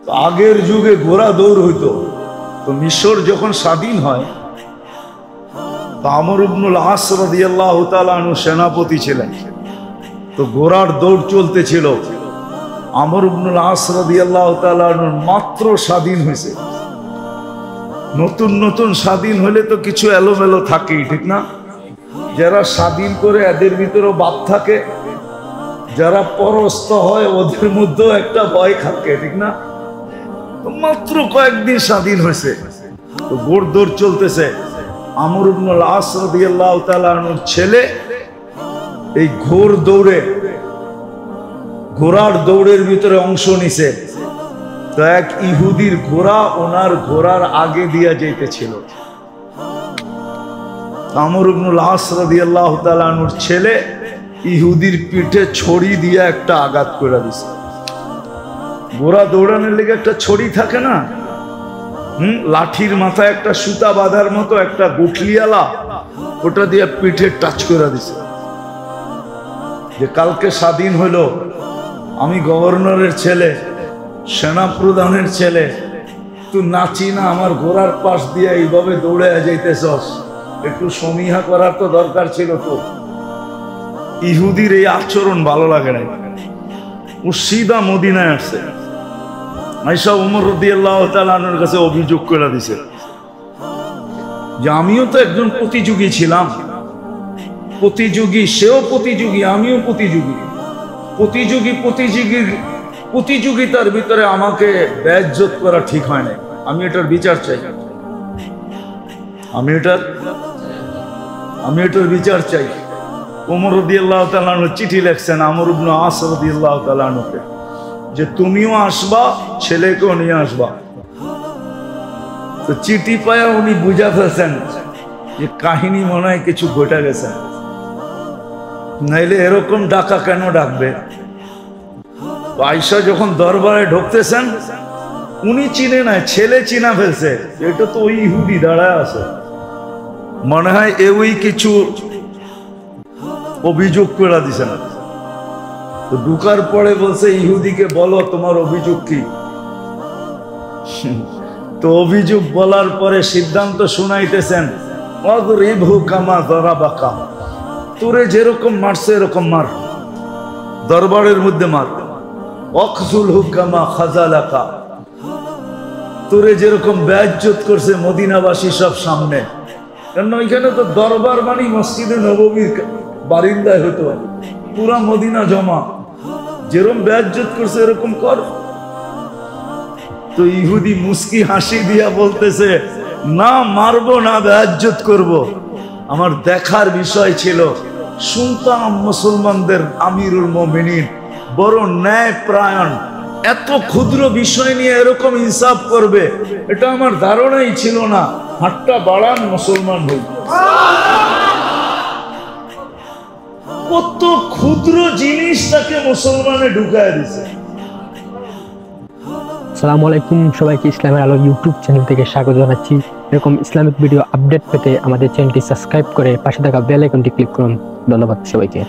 আগের যুগে ঘোড়া দৌড় হইতো। তো মিশর যখন স্বাধীন হয়, আমর ইবনুল আস রাদিয়াল্লাহু তাআলা আনহু সেনাপতি ছিলেন। তো ঘোড়ার দৌড় চলতেছিল। আমর ইবনুল আস রাদিয়াল্লাহু তাআলা আনহু মাত্র স্বাধীন হয়েছে। নতুন নতুন স্বাধীন হলে তো কিছু এলোমেলো থাকেই, ঠিক না? যারা স্বাধীন করে এদের ভিতরেও বাপ থাকে, যারা পরস্ত হয় ওদের মধ্যেও একটা ভয় থাকে, ঠিক না? তো মাত্র কয়েকদিন স্বাধীন হয়েছে, তো ঘোড় দৌড় চলতেছে। আমর ইবনুল আস রাদিয়াল্লাহু তাআলা আনহুর ছেলে এই ঘোড়ার দৌড়ের ভিতরে অংশ নিছে। তো এক ইহুদির ঘোড়া ওনার ঘোড়ার আগে দিয়া যাইতেছিল। আমর ইবনুল আস রাদিয়াল্লাহু তাআলা আনহুর ছেলে ইহুদির পিঠে ছড়ি দিয়ে একটা আঘাত করে দিছে। ঘোড়া দৌড়ানোর লেগে একটা ছড়ি থাকে না, লাঠির মাথায় একটা সুতা বাঁধার মতো একটা গুঠলিয়ালা, ওটা দিয়ে পিঠে টাচ করে দিছে। যে কালকে স্বাধীন হলো, আমি গভর্নরের ছেলে, সেনা প্রধানের ছেলে, তুই নাচি না আমার ঘোড়ার পাশ দিয়ে এইভাবে দৌড়ে যাইতেছস, একটু সমীহা করার তো দরকার ছিল। তো ইহুদির এই আচরণ ভালো লাগে না। ও সিধা মদিনায় আসছে, আয়েশা ওমর রাদিয়াল্লাহু তাআলা আনহুর কাছে অভিযোগ করে দিছে যে আমিও তো একজন প্রতিযোগী ছিলাম। প্রতিযোগী, সেও প্রতিযোগী, আমিও প্রতিযোগী। প্রতিযোগিতার ভিতরে আমাকে বেইজ্জত করা ঠিক হয় না। আমি এটার বিচার চাই, আমি এটার বিচার চাই। ওমর রাদিয়াল্লাহু তাআলা আনহু চিঠি লিখছেন আমর ইবনে আস রাদিয়াল্লাহু তাআলা আনহুকে, যে তুমিও আসবা, ছেলেকেও নিয়ে আসবা। তো চিঠি পায়া উনি বুঝা ফেলছেন যে কাহিনী মনে হয় কিছু ঘটে গেছে, নাইলে এরকম ডাকা কেন ডাকবে। আয়েশা যখন দরবারে ঢুকতেছেন, উনি চিনে নাই, ছেলে চিনা ফেলছে, এটা তো ওই ইহুদি দাঁড়ায় আছে, মনে হয় ওই কিছু অভিযোগ করে দিছেন। তো ঢুকার পরে বলছে ইহুদিকে, বলো তোমার অভিযোগ কি? তো অভিযোগ বলার পরে সিদ্ধান্ত শুনাইতেছেন, ওয়াদরিবহু কামা যারাবাকা, তোরে যেরকম মারছে এরকম মার, দরবারের মধ্যে মার। ওয়াকজুলহু কামা খাযালাকা, তোরে যেরকম বেইজ্জত করছে মদিনাবাসী সব সামনে, কারণ ওইখানে তো দরবার মানে মসজিদে নববীর বারিন্দায় হতো, পুরা মদিনা জমা, যেরকম বেইজ্জত করছে এরকম কর। তো ইহুদি মুস্কি হাসি দিয়া বলতেছে, না মারবো না, বেইজ্জত করব। আমার দেখার বিষয় ছিল, শুনতাম মুসলমানদের আমিরুল মুমিনিন বড় ন্যায় প্রায়ণ, এত ক্ষুদ্র বিষয় নিয়ে এরকম ইনসাফ করবে, এটা আমার ধারণাই ছিল না। হাতটা বাড়ান, মুসলমান হই। কত ক্ষুদ্র জিনিসটাকে মুসলমানে ঢুকায় দিছে। আসসালামু আলাইকুম, সবাইকে ইসলামের আলো ইউটিউব চ্যানেল থেকে স্বাগত জানাচ্ছি। এরকম ইসলামিক ভিডিও আপডেট পেতে আমাদের চ্যানেলটি সাবস্ক্রাইব করে পাশে থাকা বেল আইকনটি ক্লিক করুন। ধন্যবাদ সবাইকে।